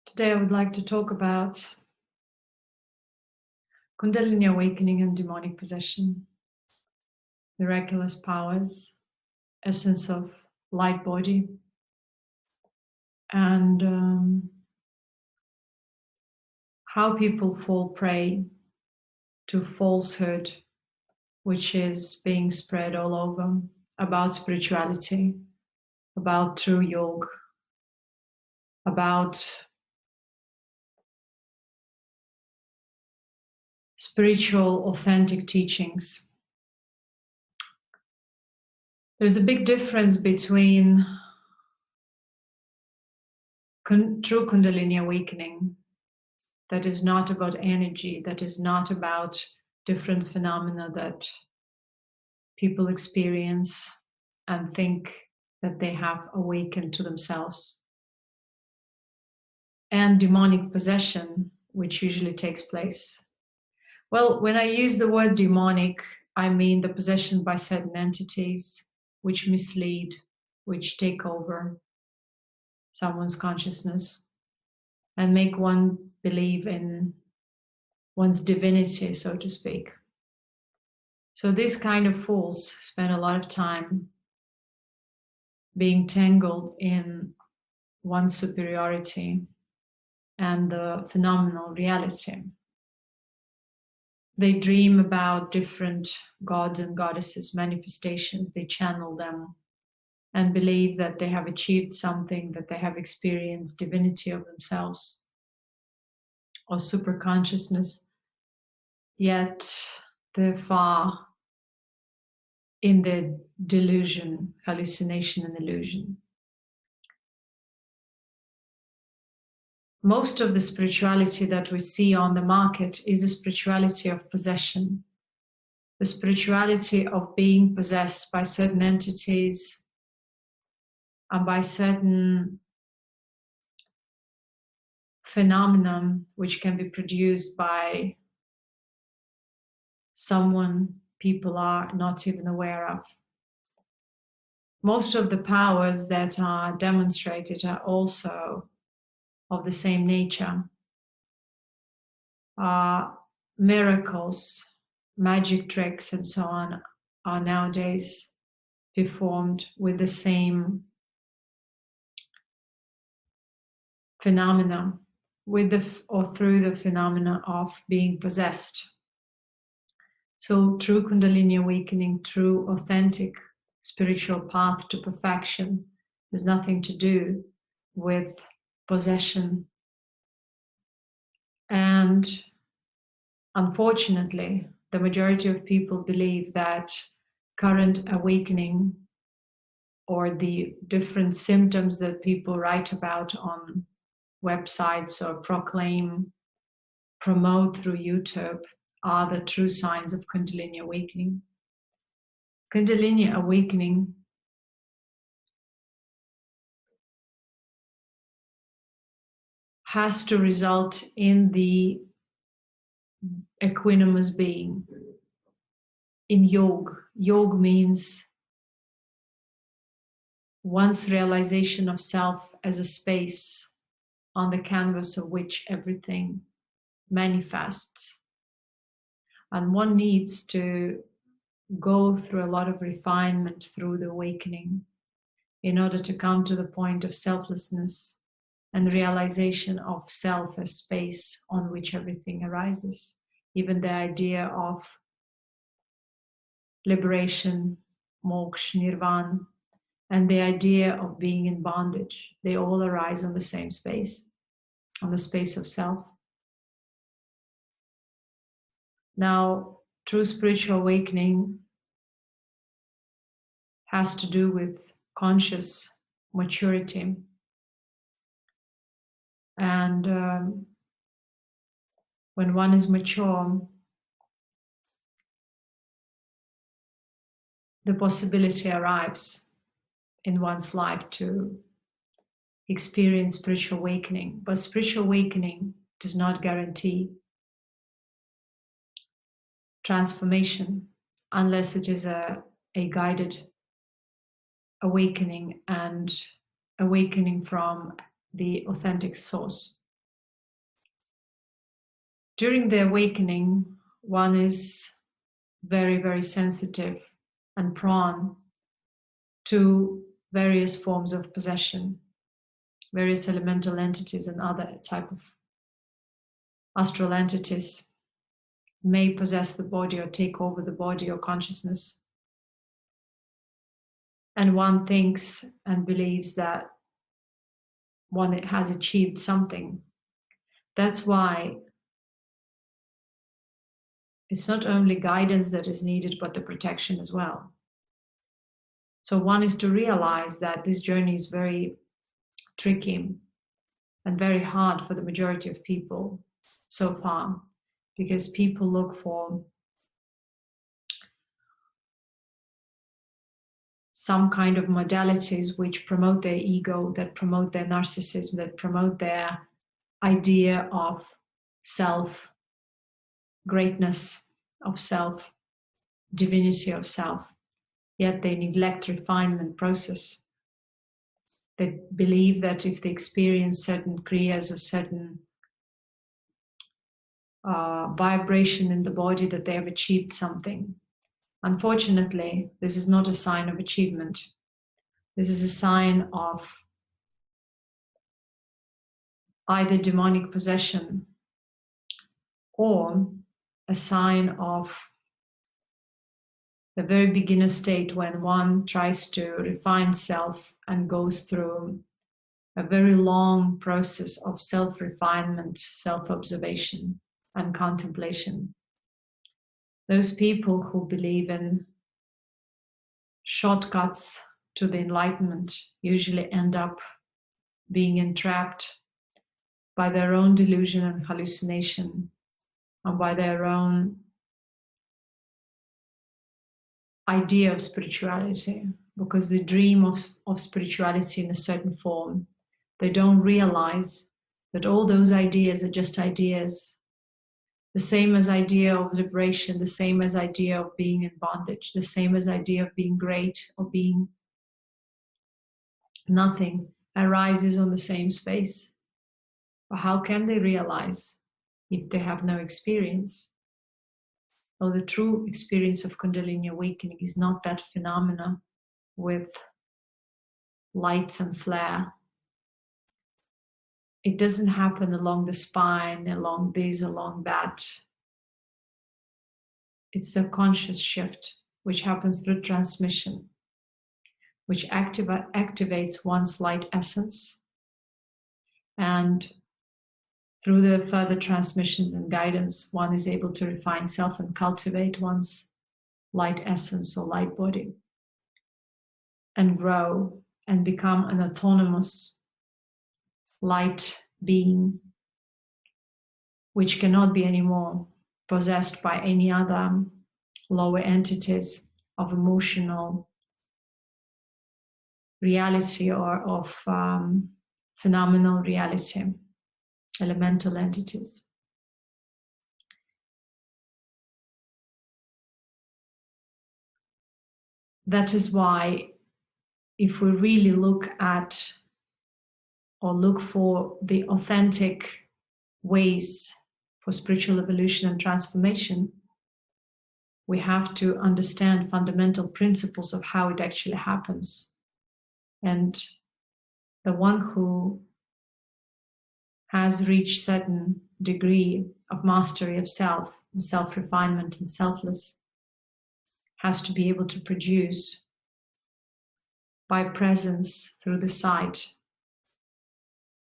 Today I would like to talk about Kundalini awakening and demonic possession, miraculous powers, essence of light body, and how people fall prey to falsehood, which is being spread all over about spirituality, about true yoga, about spiritual, authentic teachings. There's a big difference between true Kundalini awakening that is not about energy, that is not about different phenomena that people experience and think that they have awakened to themselves, and demonic possession, which usually takes place. Well, when I use the word demonic, I mean the possession by certain entities which mislead, which take over someone's consciousness and make one believe in one's divinity, so to speak. So these kind of fools spend a lot of time being tangled in one's superiority and the phenomenal reality. They dream about different gods and goddesses, manifestations. They channel them and believe that they have achieved something, that they have experienced divinity of themselves or super consciousness. Yet they're far in their delusion, hallucination and illusion. Most of the spirituality that we see on the market is the spirituality of possession, the spirituality of being possessed by certain entities and by certain phenomena which can be produced by someone people are not even aware of. Most of the powers that are demonstrated are also of the same nature. Miracles, magic tricks, and so on are nowadays performed with the same phenomena, or through the phenomena of being possessed. So true Kundalini awakening, true authentic spiritual path to perfection has nothing to do with possession. And unfortunately, the majority of people believe that current awakening or the different symptoms that people write about on websites or promote through YouTube are the true signs of Kundalini awakening. Kundalini awakening has to result in the equanimous being. In yoga, yoga means one's realization of self as a space on the canvas of which everything manifests. And one needs to go through a lot of refinement through the awakening in order to come to the point of selflessness and realization of self as space on which everything arises. Even the idea of liberation, moksha, nirvana, and the idea of being in bondage, they all arise on the same space, on the space of self. Now, true spiritual awakening has to do with conscious maturity. And when one is mature, the possibility arrives in one's life to experience spiritual awakening. But spiritual awakening does not guarantee transformation unless it is a guided awakening and awakening from the authentic source. During the awakening, one is very, very sensitive and prone to various forms of possession, various elemental entities and other type of astral entities may possess the body or take over the body or consciousness. And one thinks and believes that one has achieved something. That's why it's not only guidance that is needed, but the protection as well. So one is to realize that this journey is very tricky and very hard for the majority of people so far, because people look for some kind of modalities which promote their ego, that promote their narcissism, that promote their idea of self, greatness of self, divinity of self. Yet they neglect refinement process. They believe that if they experience certain kriyas or certain vibration in the body, that they have achieved something. Unfortunately, this is not a sign of achievement. This is a sign of either demonic possession or a sign of the very beginner state when one tries to refine self and goes through a very long process of self-refinement, self-observation, and contemplation. Those people who believe in shortcuts to the enlightenment usually end up being entrapped by their own delusion and hallucination, and by their own idea of spirituality, because they dream of spirituality in a certain form. They don't realize that all those ideas are just ideas. The same as idea of liberation, the same as idea of being in bondage, the same as idea of being great or being nothing arises on the same space. But how can they realize if they have no experience? Well, the true experience of Kundalini awakening is not that phenomena with lights and flare. It doesn't happen along the spine, along this, along that. It's a conscious shift which happens through transmission, which activates one's light essence. And through the further transmissions and guidance, one is able to refine self and cultivate one's light essence or light body, and grow and become an autonomous light being, which cannot be anymore possessed by any other lower entities of emotional reality or of phenomenal reality, elemental entities. That is why, if we really look at or look for the authentic ways for spiritual evolution and transformation, we have to understand fundamental principles of how it actually happens. And the one who has reached certain degree of mastery of self, self-refinement and selfless, has to be able to produce by presence through the sight,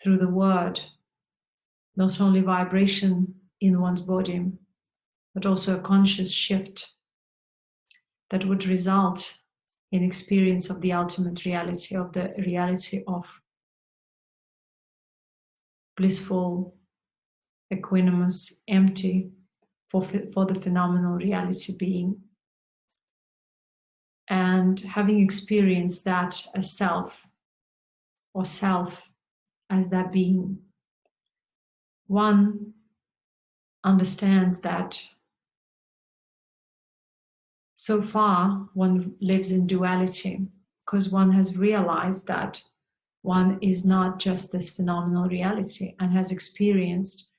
through the word, not only vibration in one's body, but also a conscious shift that would result in experience of the ultimate reality, of the reality of blissful, equanimous, empty for the phenomenal reality being. And having experienced that as self, or self as that being, one understands that so far one lives in duality, because one has realized that one is not just this phenomenal reality and has experienced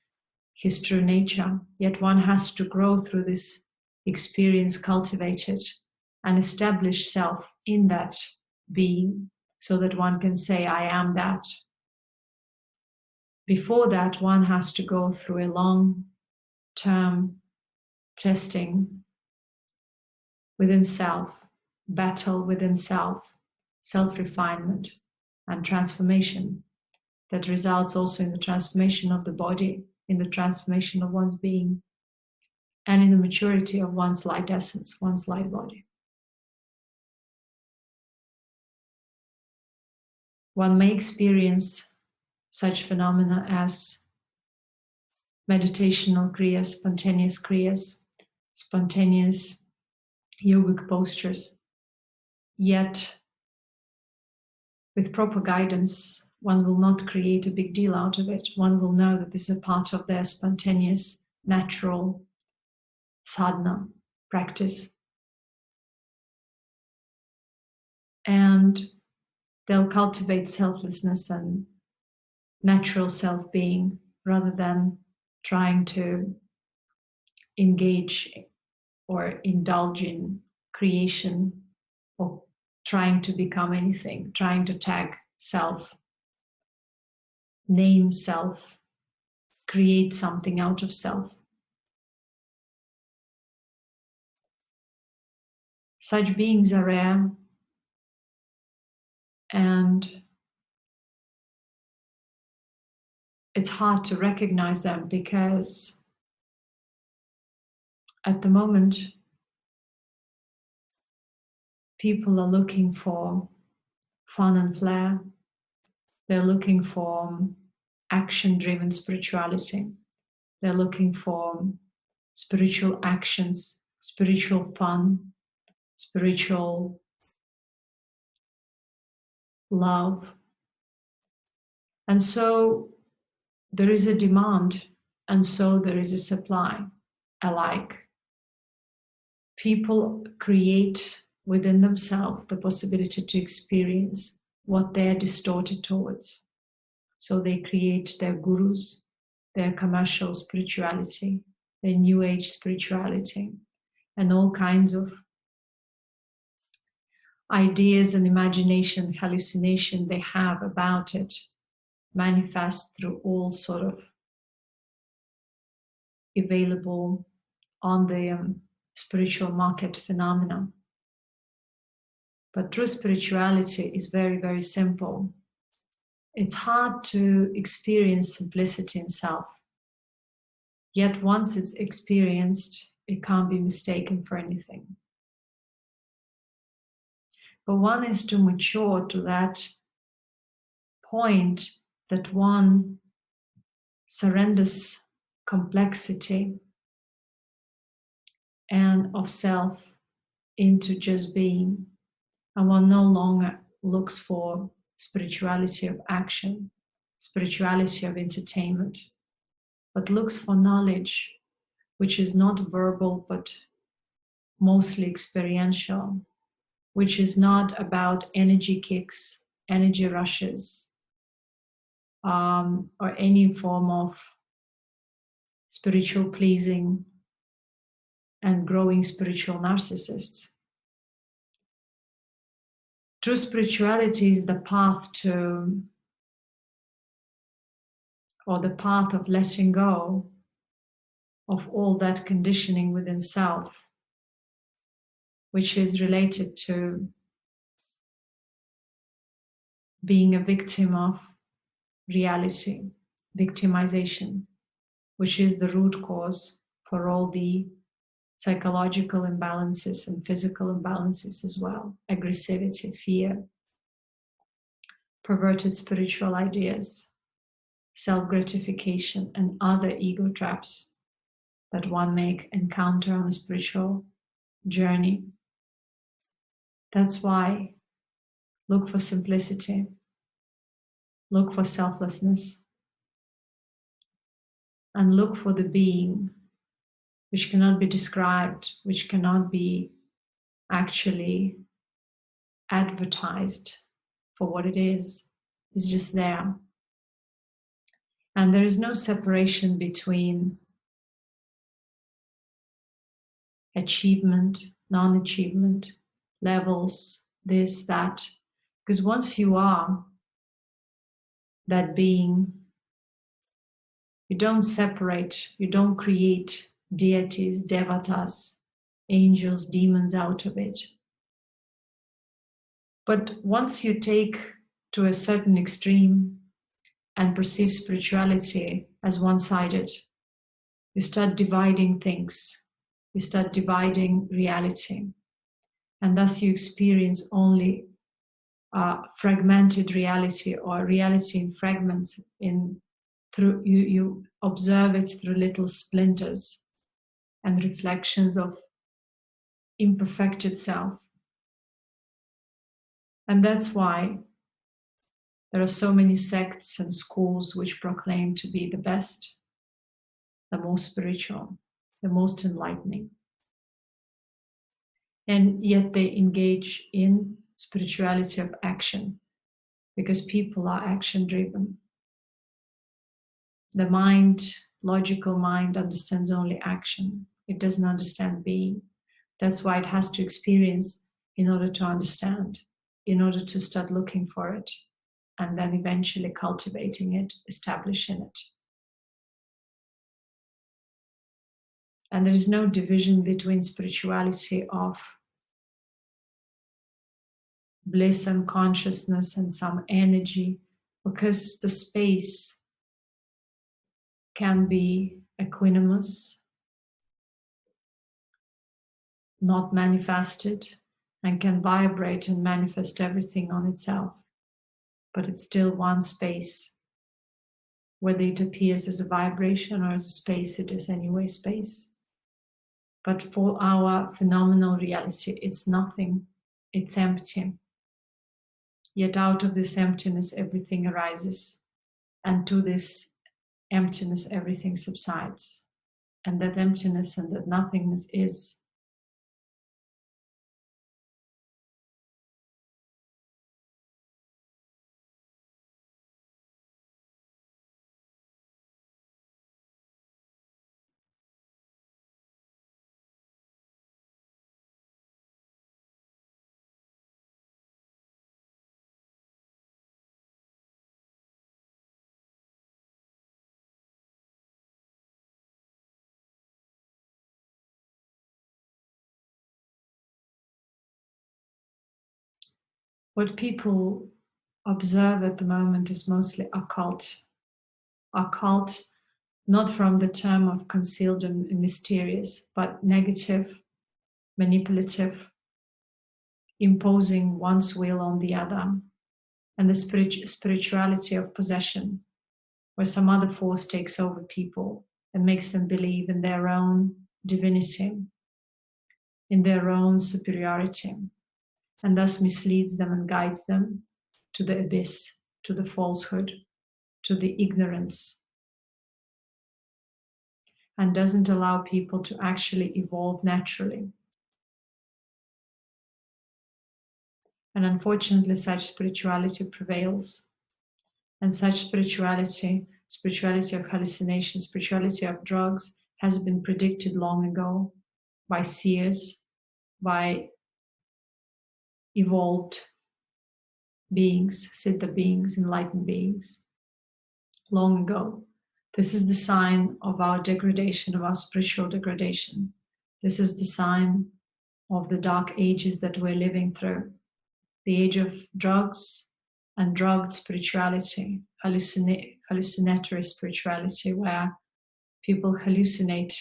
his true nature. Yet one has to grow through this experience, cultivate it, and establish self in that being so that one can say, I am that. Before that, one has to go through a long-term testing within self, battle within self, self-refinement and transformation that results also in the transformation of the body, in the transformation of one's being, and in the maturity of one's light essence, one's light body. One may experience such phenomena as meditational kriyas, spontaneous yogic postures. Yet, with proper guidance, one will not create a big deal out of it. One will know that this is a part of their spontaneous, natural sadhana practice. And they'll cultivate selflessness and natural self-being rather than trying to engage or indulge in creation or trying to become anything, trying to tag self, name self, create something out of self. Such beings are rare, and it's hard to recognize them because at the moment people are looking for fun and flair. They're looking for action-driven spirituality. They're looking for spiritual actions, spiritual fun, spiritual love. And so there is a demand, and so there is a supply alike. People create within themselves the possibility to experience what they're distorted towards. So they create their gurus, their commercial spirituality, their new age spirituality, and all kinds of ideas and imagination, hallucination they have about it manifest through all sort of available on the spiritual market phenomena. But true spirituality is very, very simple. It's hard to experience simplicity in self. Yet once it's experienced, it can't be mistaken for anything. But one is to mature to that point that one surrenders complexity and of self into just being, and one no longer looks for spirituality of action, spirituality of entertainment, but looks for knowledge which is not verbal but mostly experiential, which is not about energy kicks, energy rushes, or any form of spiritual pleasing and growing spiritual narcissists. True spirituality is the path to, or the path of letting go of all that conditioning within self, which is related to being a victim of reality, victimization, which is the root cause for all the psychological imbalances and physical imbalances as well. Aggressivity, fear, perverted spiritual ideas, self-gratification, and other ego traps that one may encounter on a spiritual journey. That's why look for simplicity, look for selflessness, and look for the being which cannot be described, which cannot be actually advertised for what it is. It's just there. And there is no separation between achievement, non-achievement, levels, this, that. Because once you are that being, you don't separate, you don't create deities, devatas, angels, demons out of it. But once you take to a certain extreme and perceive spirituality as one-sided, you start dividing things, you start dividing reality, and thus you experience only fragmented reality, or reality in fragments. Through you observe it through little splinters and reflections of imperfected self. And that's why there are so many sects and schools which proclaim to be the best, the most spiritual, the most enlightening. And yet they engage in spirituality of action, because people are action driven. The mind, logical mind, understands only action. It doesn't understand being. That's why it has to experience in order to understand, in order to start looking for it, and then eventually cultivating it, establishing it. And there is no division between spirituality of bliss and consciousness and some energy, because the space can be equanimous, not manifested, and can vibrate and manifest everything on itself. But it's still one space. Whether it appears as a vibration or as a space, it is anyway space. But for our phenomenal reality, it's nothing, it's empty. Yet out of this emptiness, everything arises. And to this emptiness, everything subsides. And that emptiness and that nothingness is. What people observe at the moment is mostly occult. Occult, not from the term of concealed and mysterious, but negative, manipulative, imposing one's will on the other, and the spirituality of possession, where some other force takes over people and makes them believe in their own divinity, in their own superiority, and thus misleads them and guides them to the abyss, to the falsehood, to the ignorance, and doesn't allow people to actually evolve naturally. And unfortunately, such spirituality prevails. And such spirituality of hallucination, spirituality of drugs, has been predicted long ago by seers, by evolved beings, Siddha beings, enlightened beings, long ago. This is the sign of our degradation, of our spiritual degradation. This is the sign of the dark ages that we're living through. The age of drugs and drugged spirituality, hallucinatory spirituality, where people hallucinate,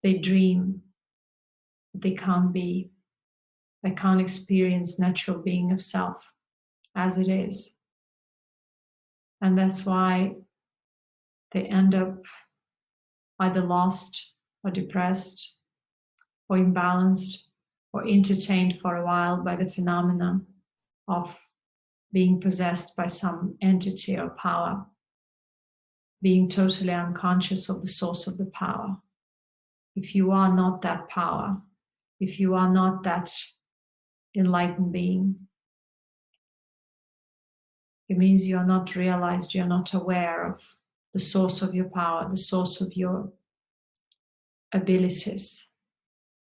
they dream, they can't be, they can't experience natural being of self as it is. And that's why they end up either lost or depressed or imbalanced or entertained for a while by the phenomena of being possessed by some entity or power, being totally unconscious of the source of the power. If you are not that power, if you are not that enlightened being, it means you are not realized, you're not aware of the source of your power, the source of your abilities.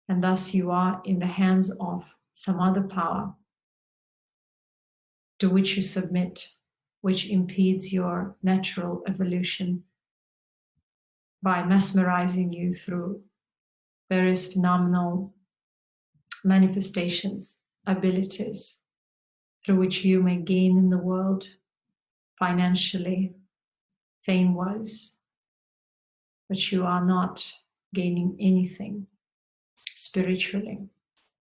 And thus you are in the hands of some other power to which you submit, which impedes your natural evolution by mesmerizing you through various phenomenal manifestations, abilities, through which you may gain in the world financially, fame-wise, but you are not gaining anything spiritually.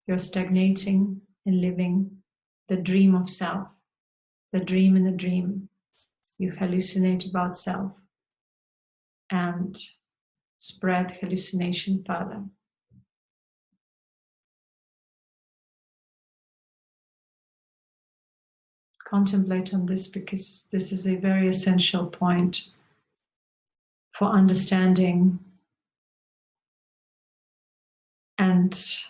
You're stagnating and living the dream of self, the dream in a dream. You hallucinate about self and spread hallucination further. Contemplate on this, because this is a very essential point for understanding and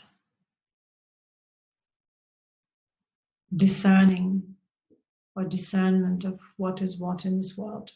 discerning or discernment of what is what in this world.